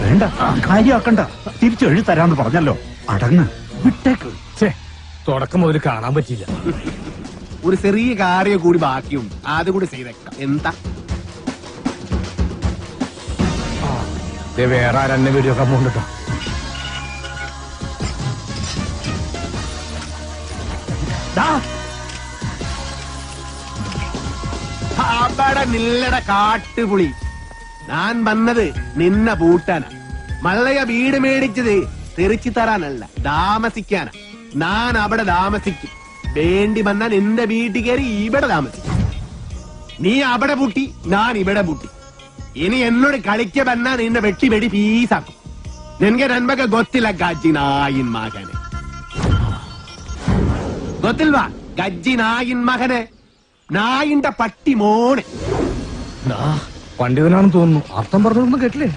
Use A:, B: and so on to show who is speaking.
A: വേണ്ട, കാര്യമാക്കണ്ട. തിരിച്ചെഴു തരാന്ന് പറഞ്ഞല്ലോ. അടങ്ങ്, വിട്ടേക്ക്.
B: തുടക്കം മുതൽ കാണാൻ പറ്റില്ല.
C: ഒരു ചെറിയ കാര്യം കൂടി ബാക്കിയുണ്ട്, അതുകൂടി ചെയ്തേക്കാം. എന്താ
B: വേറെ ആരെന്നെ വീഡിയോ ഒക്കെ പോകണ്ടോ?
C: അവിടെ നില്ലട കാട്ടുപുളി. ഞാൻ വന്നത് നിന്നെ പൂട്ടാനാ. മള്ളയ വീട് മേടിച്ചത് തെറിച്ചു തരാനല്ല, താമസിക്കാനാ. ഞാൻ അവിടെ താമസിക്കും. വേണ്ടി വന്നാൽ നിന്റെ വീട്ടിൽ കയറി ഇവിടെ താമസിക്കും. നീ അവിടെ പൂട്ടി, ഞാൻ ഇവിടെ പൂട്ടി. ഇനി എന്നോട് കളിക്ക വന്നാ നിന്നെ വെട്ടി പീസാക്കും. നിനക്ക് നന്മക്ക് ಗೊತ್ತಿಲ್ಲ ಗಜ್ಜಿ ನಾಯಿನ್ ಮಗನೆ. ಗೊತ್ತಿಲ್ವಾ ಗಜ್ಜಿ ನಾಯಿನ್ മകനെ? നായിന്റെ പട്ടി മോനെ.
B: പണ്ഡിതനാണെന്ന് തോന്നുന്നു. അർത്ഥം പറഞ്ഞൊന്നും കേട്ടില്ലേ?